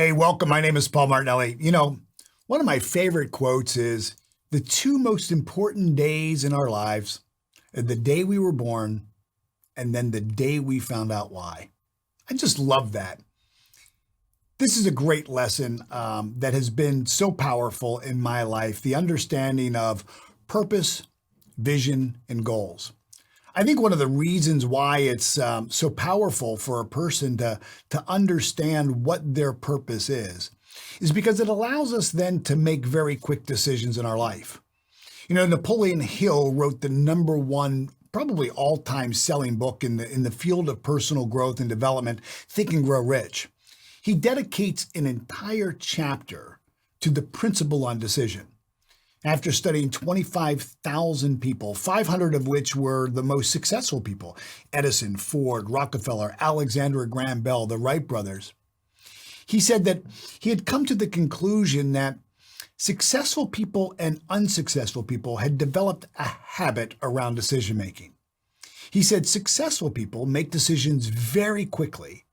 Hey, welcome. My name is Paul Martinelli. One of my favorite quotes is the two most important days in our lives are the day we were born and then the day we found out why. I just love that. This is a great lesson that has been so powerful in my life, the understanding of purpose, vision, and goals. I think one of the reasons why it's so powerful for a person to understand what their purpose is because it allows us then to make very quick decisions in our life. Napoleon Hill wrote the number one, probably all-time selling book in the field of personal growth and development, Think and Grow Rich. He dedicates an entire chapter to the principle on decision. After studying 25,000 people, 500 of which were the most successful people, Edison, Ford, Rockefeller, Alexander Graham Bell, the Wright brothers, he said that he had come to the conclusion that successful people and unsuccessful people had developed a habit around decision making. He said successful people make decisions very quickly.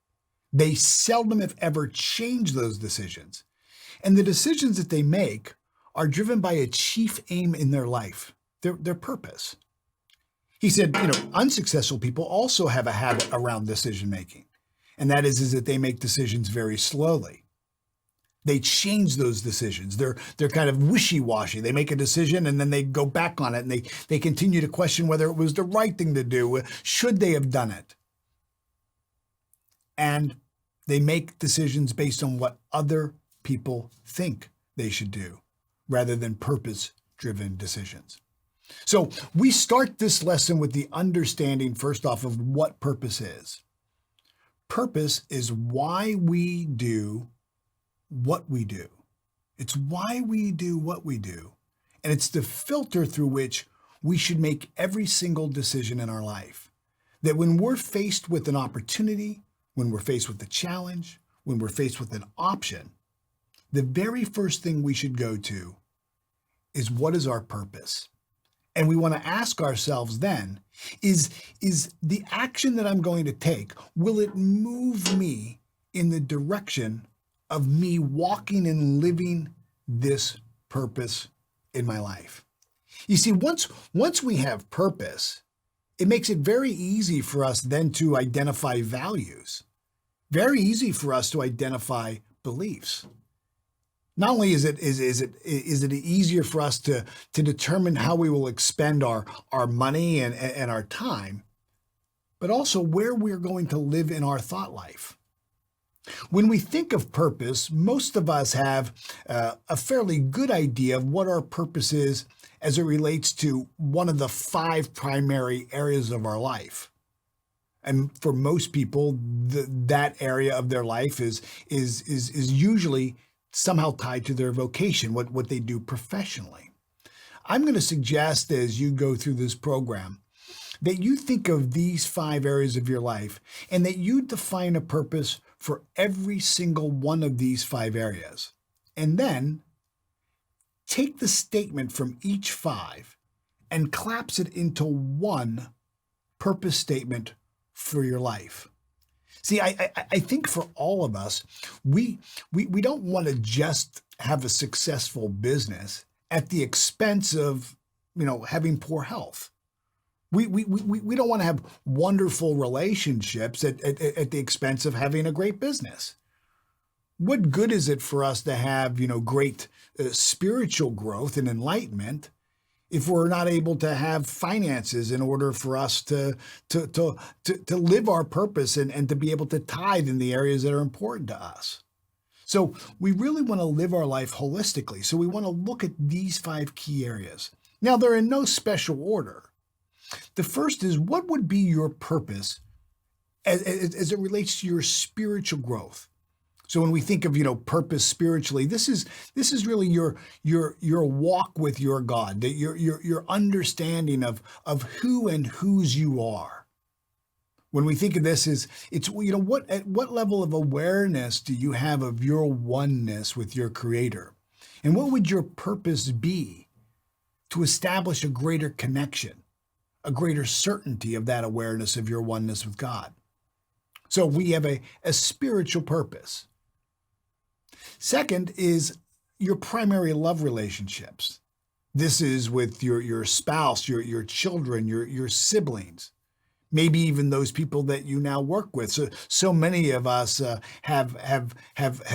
They seldom, if ever, change those decisions. And the decisions that they make are driven by a chief aim in their life, their purpose. He said, unsuccessful people also have a habit around decision making, and that is that they make decisions very slowly. They change those decisions. They're kind of wishy-washy. They make a decision and then they go back on it and they continue to question whether it was the right thing to do. Should they have done it? And they make decisions based on what other people think they should do, rather than purpose-driven decisions. So we start this lesson with the understanding, first off, of what purpose is. Purpose is why we do what we do. It's why we do what we do. And it's the filter through which we should make every single decision in our life. That when we're faced with an opportunity, when we're faced with a challenge, when we're faced with an option, the very first thing we should go to is what is our purpose? And we want to ask ourselves then, is the action that I'm going to take, will it move me in the direction of me walking and living this purpose in my life? You see, once we have purpose, it makes it very easy for us then to identify values, very easy for us to identify beliefs. Not only is it easier for us to determine how we will expend our money and our time, but also where we're going to live in our thought life. When we think of purpose, most of us have a fairly good idea of what our purpose is as it relates to one of the 5 primary areas of our life. And for most people, that area of their life is usually somehow tied to their vocation, what they do professionally. I'm going to suggest as you go through this program that you think of these 5 areas of your life and that you define a purpose for every single one of these 5 areas. And then take the statement from each 5 and collapse it into one purpose statement for your life. See, I think for all of us, we don't want to just have a successful business at the expense of, having poor health. We don't want to have wonderful relationships at the expense of having a great business. What good is it for us to have, great spiritual growth and enlightenment if we're not able to have finances in order for us to live our purpose and to be able to tithe in the areas that are important to us? So we really want to live our life holistically. So we want to look at these 5 key areas. Now, they're in no special order. The first is, what would be your purpose as it relates to your spiritual growth? So when we think of, purpose spiritually, this is really your walk with your God, your understanding of who and whose you are. When we think of this, at what level of awareness do you have of your oneness with your Creator? And what would your purpose be to establish a greater connection, a greater certainty of that awareness of your oneness with God? So we have a spiritual purpose. Second is your primary love relationships. This is with your spouse, your children, your siblings, maybe even those people that you now work with. So many of us have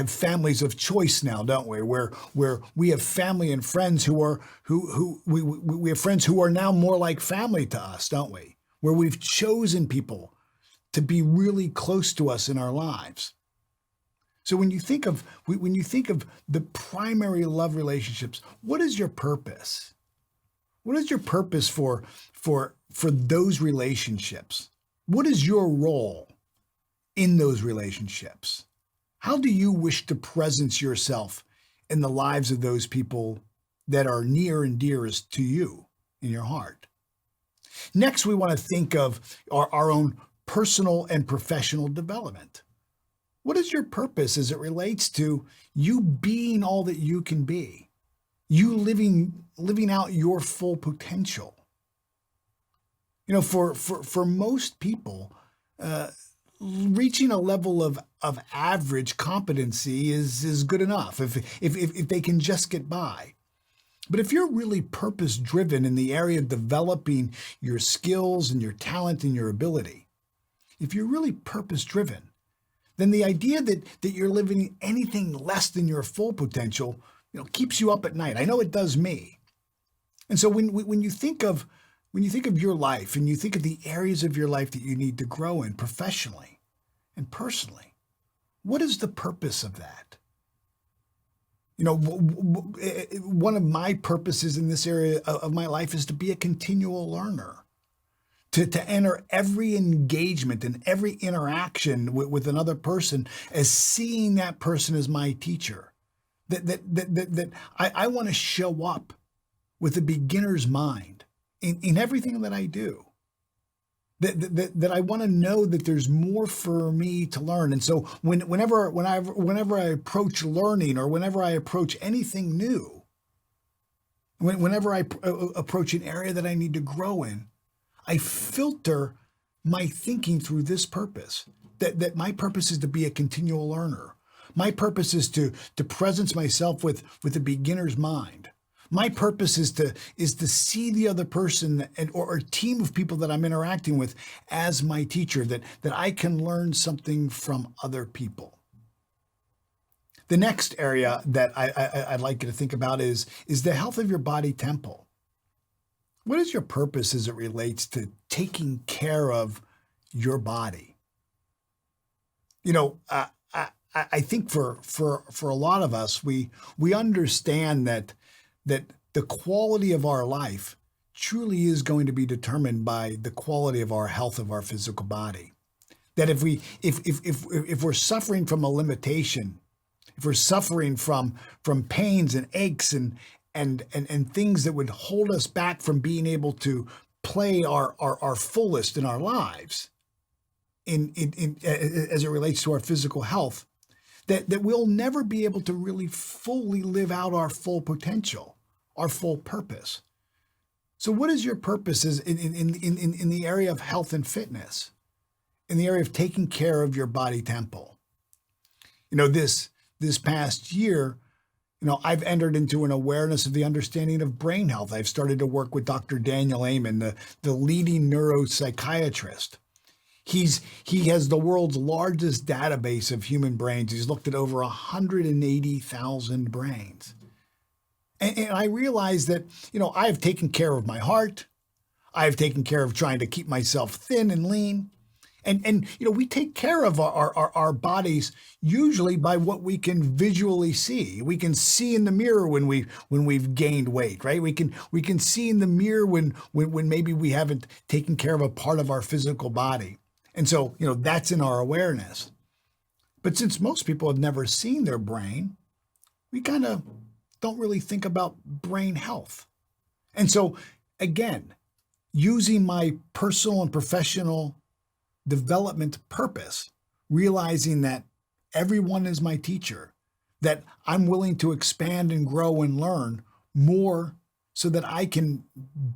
families of choice now, don't we? Where we have family and friends we have friends who are now more like family to us, don't we? Where we've chosen people to be really close to us in our lives. So when you think of the primary love relationships, what is your purpose? What is your purpose for those relationships? What is your role in those relationships? How do you wish to presence yourself in the lives of those people that are near and dearest to you in your heart? Next, we want to think of our own personal and professional development. What is your purpose as it relates to you being all that you can be? You living out your full potential. You know, for most people, reaching a level of average competency is good enough if they can just get by. But if you're really purpose driven in the area of developing your skills and your talent and your ability, if you're really purpose driven, then the idea that you're living anything less than your full potential, keeps you up at night. I know it does me. And so when you think of your life and you think of the areas of your life that you need to grow in professionally and personally, what is the purpose of that? One of my purposes in this area of my life is to be a continual learner. To enter every engagement and every interaction with another person as seeing that person as my teacher. That I want to show up with a beginner's mind in everything that I do. That I want to know that there's more for me to learn. And so whenever I approach learning or whenever I approach anything new, whenever I approach an area that I need to grow in, I filter my thinking through this purpose, that my purpose is to be a continual learner. My purpose is to presence myself with a beginner's mind. My purpose is to see the other person or a team of people that I'm interacting with as my teacher, that I can learn something from other people. The next area that I'd like you to think about is the health of your body temple. What is your purpose as it relates to taking care of your body? I think for a lot of us, we understand that the quality of our life truly is going to be determined by the quality of our health of our physical body. That if we're suffering from a limitation, if we're suffering from pains and aches and things that would hold us back from being able to play our fullest in our lives in as it relates to our physical health, that we'll never be able to really fully live out our full potential, our full purpose. So what is your purpose in the area of health and fitness, in the area of taking care of your body temple? This past year, I've entered into an awareness of the understanding of brain health. I've started to work with Dr. Daniel Amen, the leading neuropsychiatrist. He has the world's largest database of human brains. He's looked at over 180,000 brains. And I realized that, I've taken care of my heart. I've taken care of trying to keep myself thin and lean. And we take care of our bodies usually by what we can visually see. We can see in the mirror when we've gained weight, right? We can see in the mirror when maybe we haven't taken care of a part of our physical body. And so, that's in our awareness. But since most people have never seen their brain, we kind of don't really think about brain health. And so, again, using my personal and professional development purpose, realizing that everyone is my teacher, that I'm willing to expand and grow and learn more so that I can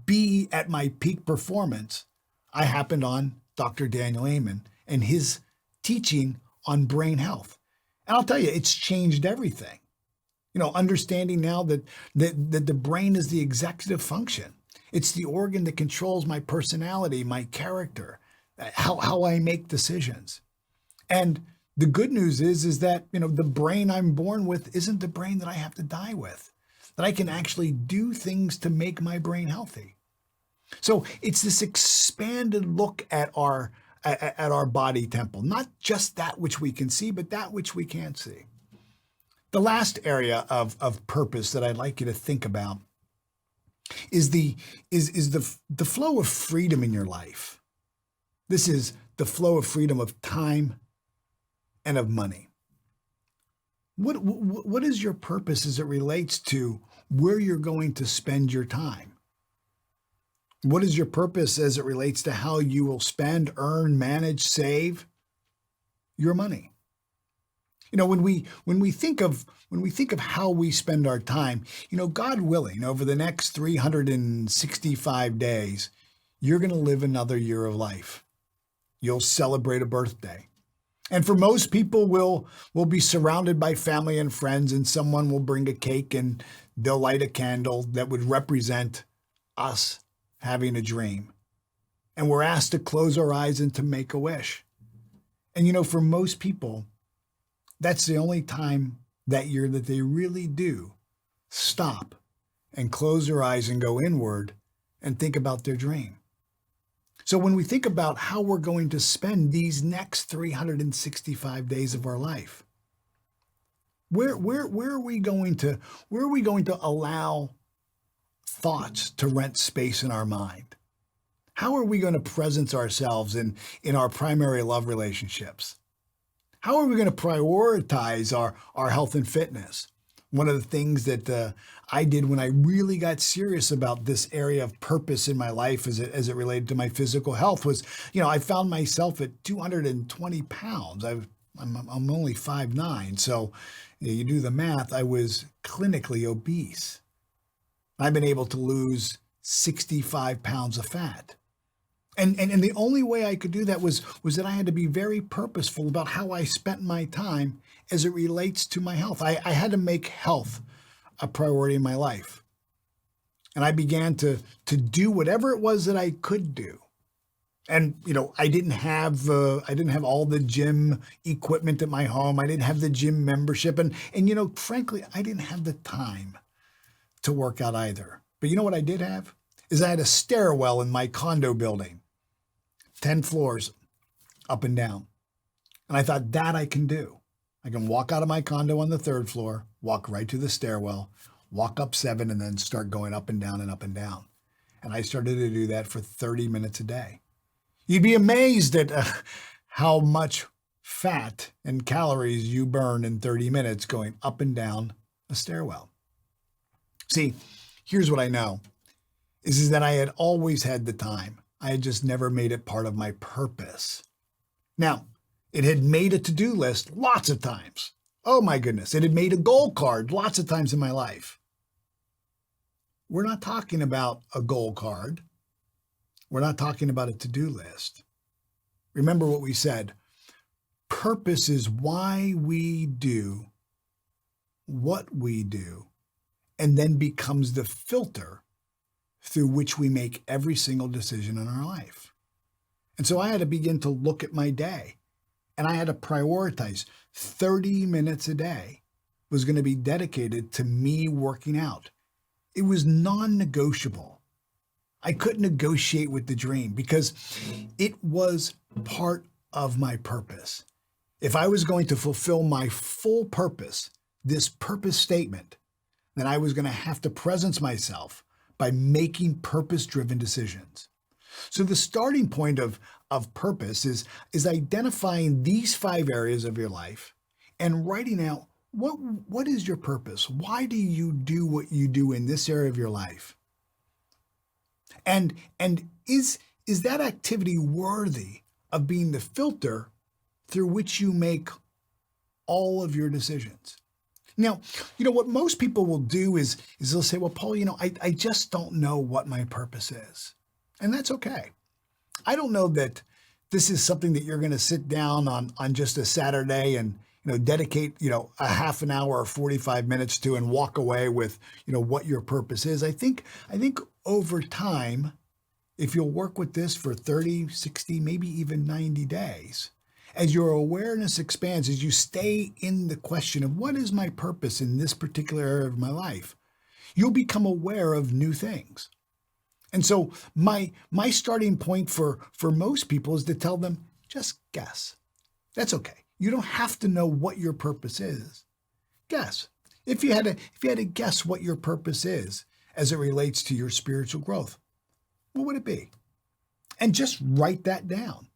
be at my peak performance, I happened on Dr. Daniel Amen and his teaching on brain health. And I'll tell you, it's changed everything. Understanding now that the brain is the executive function. It's the organ that controls my personality, my character, how I make decisions. And the good news is that, the brain I'm born with isn't the brain that I have to die with, that I can actually do things to make my brain healthy. So it's this expanded look at our body temple, not just that which we can see, but that which we can't see. The last area of purpose that I'd like you to think about is the flow of freedom in your life. This is the flow of freedom of time and of money. What is your purpose as it relates to where you're going to spend your time? What is your purpose as it relates to how you will spend, earn, manage, save your money? When we think of how we spend our time, God willing, over the next 365 days, you're going to live another year of life. You'll celebrate a birthday. And for most people, we'll be surrounded by family and friends, and someone will bring a cake and they'll light a candle that would represent us having a dream. And we're asked to close our eyes and to make a wish. And for most people, that's the only time that year that they really do stop and close their eyes and go inward and think about their dream. So when we think about how we're going to spend these next 365 days of our life, where are we going to allow thoughts to rent space in our mind? How are we going to presence ourselves in our primary love relationships? How are we going to prioritize our health and fitness? One of the things that I did when I really got serious about this area of purpose in my life as it related to my physical health was, I found myself at 220 pounds. I'm only 5'9", so you do the math, I was clinically obese. I've been able to lose 65 pounds of fat. And the only way I could do that was that I had to be very purposeful about how I spent my time as it relates to my health. I had to make health a priority in my life. And I began to do whatever it was that I could do. And, I didn't have all the gym equipment at my home. I didn't have the gym membership. And frankly, I didn't have the time to work out either. But you know what I did have? Is I had a stairwell in my condo building. 10 floors up and down. And I thought that I can do. I can walk out of my condo on the 3rd floor, walk right to the stairwell, walk up 7, and then start going up and down and up and down. And I started to do that for 30 minutes a day. You'd be amazed at how much fat and calories you burn in 30 minutes going up and down a stairwell. See, here's what I know, is that I had always had the time. I had just never made it part of my purpose. Now, it had made a to-do list lots of times. Oh my goodness, it had made a goal card lots of times in my life. We're not talking about a goal card. We're not talking about a to-do list. Remember what we said. Purpose is why we do what we do, and then becomes the filter through which we make every single decision in our life. And so I had to begin to look at my day, and I had to prioritize 30 minutes a day was going to be dedicated to me working out. It was non-negotiable. I couldn't negotiate with the dream because it was part of my purpose. If I was going to fulfill my full purpose, this purpose statement, then I was going to have to presence myself by making purpose-driven decisions. So the starting point of purpose is identifying these 5 areas of your life and writing out what is your purpose? Why do you do what you do in this area of your life? And is that activity worthy of being the filter through which you make all of your decisions? Now, what most people will do is they'll say, well, Paul, I just don't know what my purpose is. And that's okay. I don't know that this is something that you're going to sit down on just a Saturday and dedicate, a half an hour or 45 minutes to and walk away with, what your purpose is. I think over time, if you'll work with this for 30, 60, maybe even 90 days, as your awareness expands, as you stay in the question of what is my purpose in this particular area of my life, you'll become aware of new things. And so my starting point for most people is to tell them, just guess. That's okay. You don't have to know what your purpose is. Guess. If you had to guess what your purpose is as it relates to your spiritual growth, what would it be? And just write that down.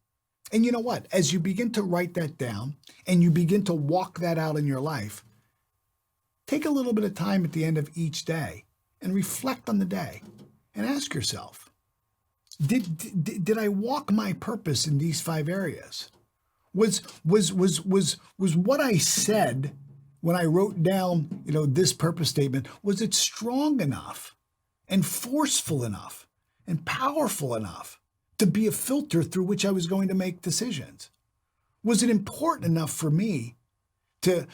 And you know what? As you begin to write that down and you begin to walk that out in your life, take a little bit of time at the end of each day and reflect on the day and ask yourself, did I walk my purpose in these 5 areas? Was what I said when I wrote down, this purpose statement, was it strong enough and forceful enough and powerful enough to be a filter through which I was going to make decisions? Was it important enough for me to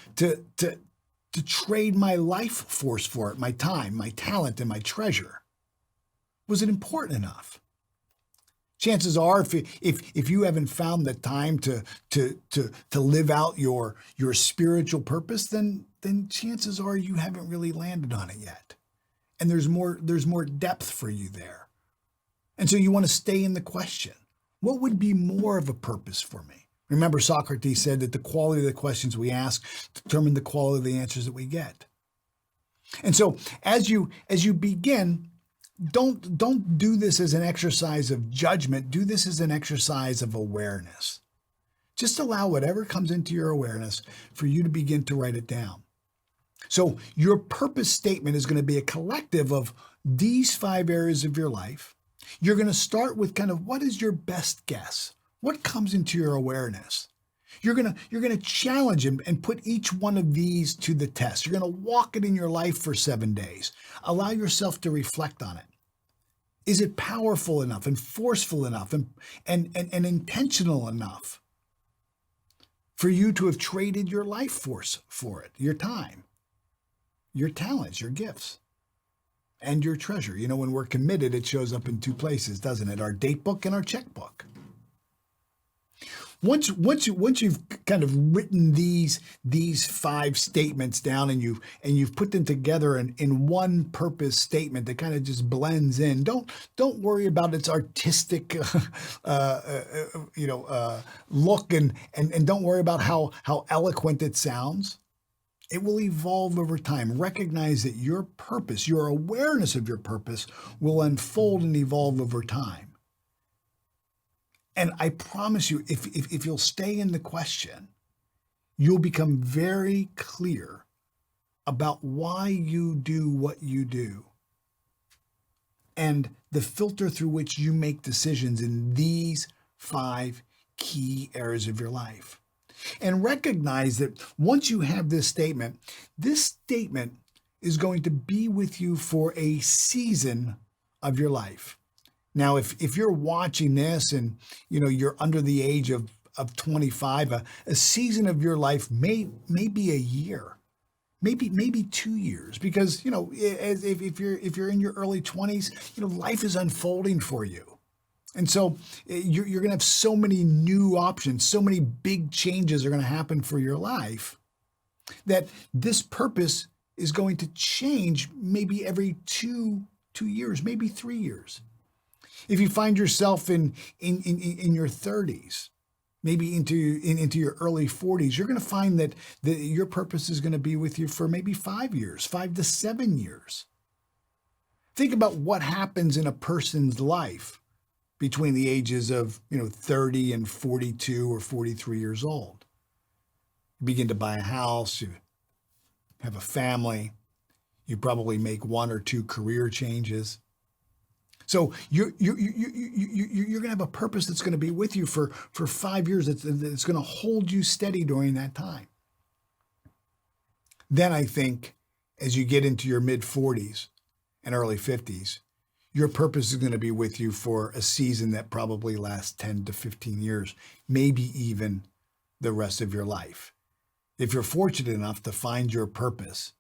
trade my life force for it, my time, my talent, and my treasure? Was it important enough? Chances are, if you haven't found the time to live out your spiritual purpose, then chances are you haven't really landed on it yet. And there's more depth for you there. And so you want to stay in the question. What would be more of a purpose for me? Remember, Socrates said that the quality of the questions we ask determine the quality of the answers that we get. And so as you begin, don't do this as an exercise of judgment. Do this as an exercise of awareness. Just allow whatever comes into your awareness for you to begin to write it down. So your purpose statement is going to be a collective of these 5 areas of your life. You're going to start with kind of what is your best guess? What comes into your awareness? You're going to challenge and put each one of these to the test. You're going to walk it in your life for 7 days. Allow yourself to reflect on it. Is it powerful enough and forceful enough and intentional enough for you to have traded your life force for it, your time, your talents, your gifts, and your treasure? When we're committed, it shows up in 2 places, doesn't it? Our date book and our checkbook. Once you've kind of written these 5 statements down and you've put them together in one purpose statement that kind of just blends in, don't worry about its artistic look and don't worry about how eloquent it sounds. It will evolve over time. Recognize that your purpose, your awareness of your purpose, will unfold and evolve over time. And I promise you, if you'll stay in the question, you'll become very clear about why you do what you do and the filter through which you make decisions in these 5 key areas of your life. And recognize that once you have this statement is going to be with you for a season of your life. Now, if you're watching this and you're under the age of 25, a season of your life may be a year, maybe 2 years, because if you're in your early 20s, life is unfolding for you, and so you're going to have so many new options, so many big changes are going to happen for your life, that this purpose is going to change maybe every two years, maybe 3 years. If you find yourself in your 30s, maybe into your early 40s, you're going to find that your purpose is going to be with you for maybe 5 years, 5 to 7 years. Think about what happens in a person's life between the ages of 30 and 42 or 43 years old. You begin to buy a house, you have a family, you probably make 1 or 2 career changes. So you're going to have a purpose that's going to be with you for 5 years. That's going to hold you steady during that time. Then I think as you get into your mid 40s and early 50s, your purpose is going to be with you for a season that probably lasts 10 to 15 years, maybe even the rest of your life. If you're fortunate enough to find your purpose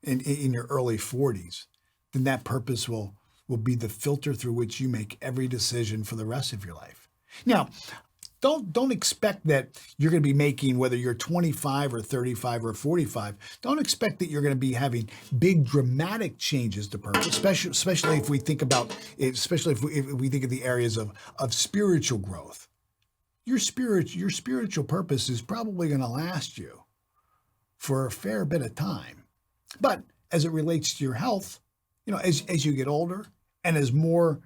in your early 40s, then that purpose will be the filter through which you make every decision for the rest of your life. Now, don't expect that you're going to be making, whether you're 25 or 35 or 45, don't expect that you're going to be having big dramatic changes to purpose, especially if we think about it, especially if we think of the areas of spiritual growth. Your spiritual purpose is probably going to last you for a fair bit of time. But as it relates to your health, as you get older, and as more,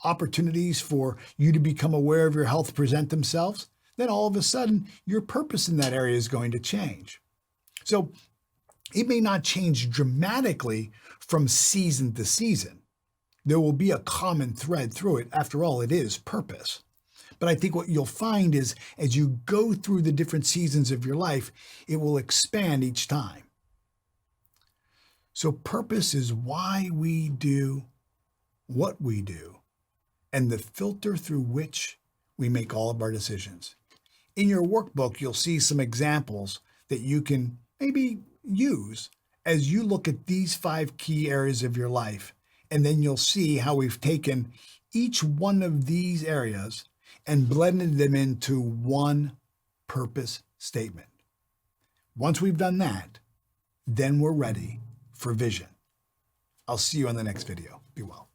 opportunities for you to become aware of your health present themselves, then all of a sudden your purpose in that area is going to change. So it may not change dramatically from season to season. There will be a common thread through it. After all, it is purpose. But I think what you'll find is as you go through the different seasons of your life, it will expand each time. So purpose is why we do what we do, and the filter through which we make all of our decisions. In your workbook, you'll see some examples that you can maybe use as you look at these 5 key areas of your life, and then you'll see how we've taken each one of these areas and blended them into one purpose statement. Once we've done that, then we're ready for vision. I'll see you on the next video. Be well.